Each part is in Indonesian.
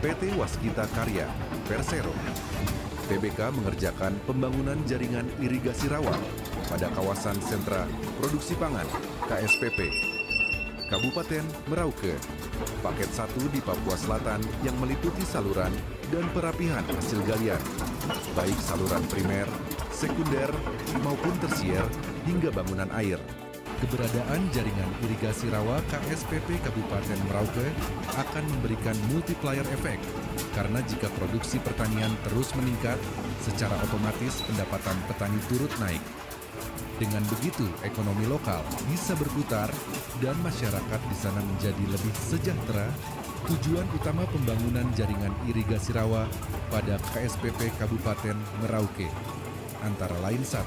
PT Waskita Karya, Persero. PBK mengerjakan pembangunan jaringan irigasi rawa pada kawasan sentra produksi pangan, KSPP. Kabupaten Merauke, paket 1 di Papua Selatan yang meliputi saluran dan perapihan hasil galian, baik saluran primer, sekunder, maupun tersier hingga bangunan air. Keberadaan jaringan irigasi rawa KSPP Kabupaten Merauke akan memberikan multiplier efek, karena jika produksi pertanian terus meningkat, secara otomatis pendapatan petani turut naik. Dengan begitu, ekonomi lokal bisa berputar dan masyarakat di sana menjadi lebih sejahtera. Tujuan utama pembangunan jaringan irigasi rawa pada KSPP Kabupaten Merauke antara lain 1.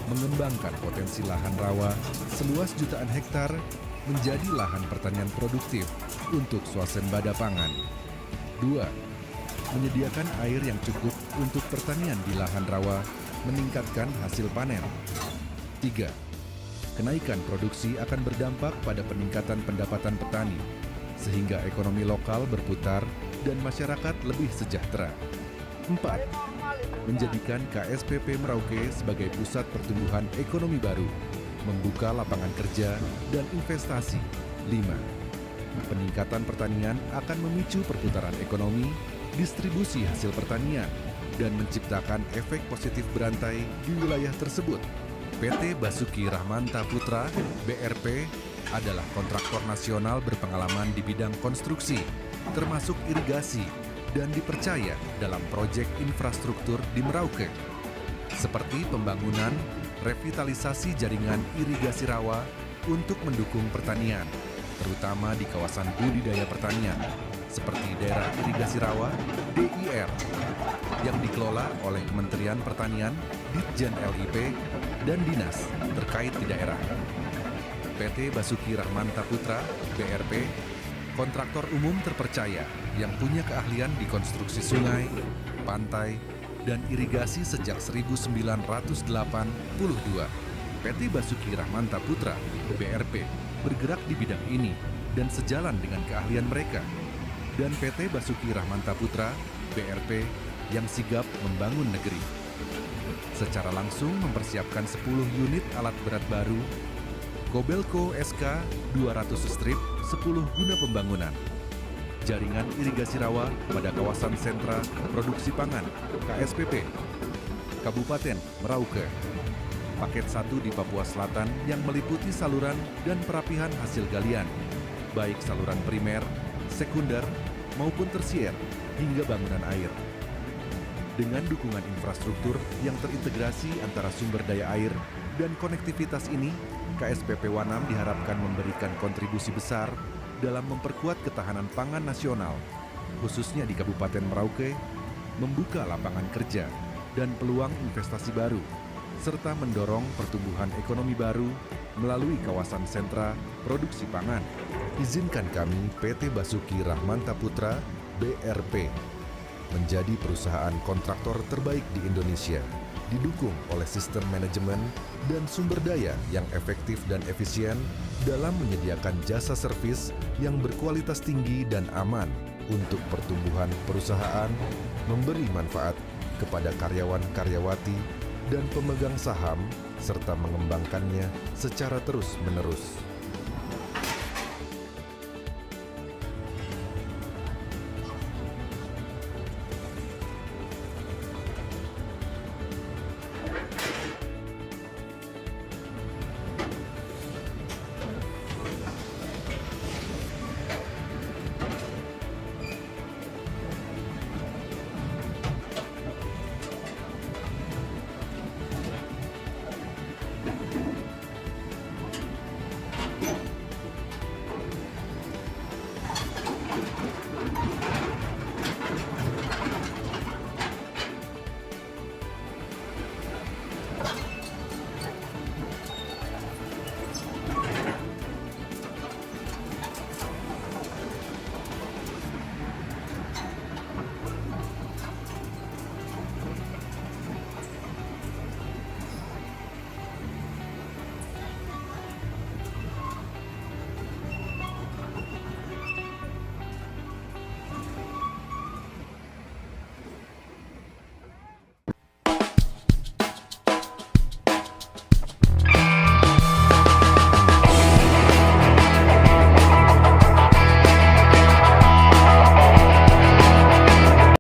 Mengembangkan potensi lahan rawa seluas jutaan hektar menjadi lahan pertanian produktif untuk swasembada pangan. 2. Menyediakan air yang cukup untuk pertanian di lahan rawa, meningkatkan hasil panen. 3. Kenaikan produksi akan berdampak pada peningkatan pendapatan petani, sehingga ekonomi lokal berputar dan masyarakat lebih sejahtera. 4. Menjadikan KSPP Merauke sebagai pusat pertumbuhan ekonomi baru, membuka lapangan kerja dan investasi. 5. Peningkatan pertanian akan memicu perputaran ekonomi, distribusi hasil pertanian, dan menciptakan efek positif berantai di wilayah tersebut. PT Basuki Rahmanta Putra, BRP, adalah kontraktor nasional berpengalaman di bidang konstruksi, termasuk irigasi, dan dipercaya dalam proyek infrastruktur di Merauke, seperti pembangunan, revitalisasi jaringan irigasi rawa untuk mendukung pertanian, terutama di kawasan budidaya pertanian, seperti daerah irigasi rawa, DIR, yang dikelola oleh Kementerian Pertanian, Ditjen LIP, dan dinas terkait di daerah. PT Basuki Rahmanta Putra, BRP, kontraktor umum terpercaya yang punya keahlian di konstruksi sungai, pantai, dan irigasi sejak 1982. PT Basuki Rahmanta Putra, BRP, bergerak di bidang ini dan sejalan dengan keahlian mereka. Dan PT Basuki Rahmanta Putra, BRP, yang sigap membangun negeri. Secara langsung mempersiapkan 10 unit alat berat baru, Kobelco SK 200 strip 10 guna pembangunan, jaringan irigasi rawa pada kawasan sentra produksi pangan, KSPP, Kabupaten Merauke, paket 1 di Papua Selatan yang meliputi saluran dan perapihan hasil galian, baik saluran primer, sekunder, maupun tersier, hingga bangunan air. Dengan dukungan infrastruktur yang terintegrasi antara sumber daya air dan konektivitas ini, KSPP Wanam diharapkan memberikan kontribusi besar dalam memperkuat ketahanan pangan nasional, khususnya di Kabupaten Merauke, membuka lapangan kerja dan peluang investasi baru, serta mendorong pertumbuhan ekonomi baru melalui kawasan sentra produksi pangan. Izinkan kami PT Basuki Rahmanta Putra, BRP, menjadi perusahaan kontraktor terbaik di Indonesia, didukung oleh sistem manajemen dan sumber daya yang efektif dan efisien dalam menyediakan jasa servis yang berkualitas tinggi dan aman untuk pertumbuhan perusahaan, memberi manfaat kepada karyawan-karyawati dan pemegang saham, serta mengembangkannya secara terus-menerus.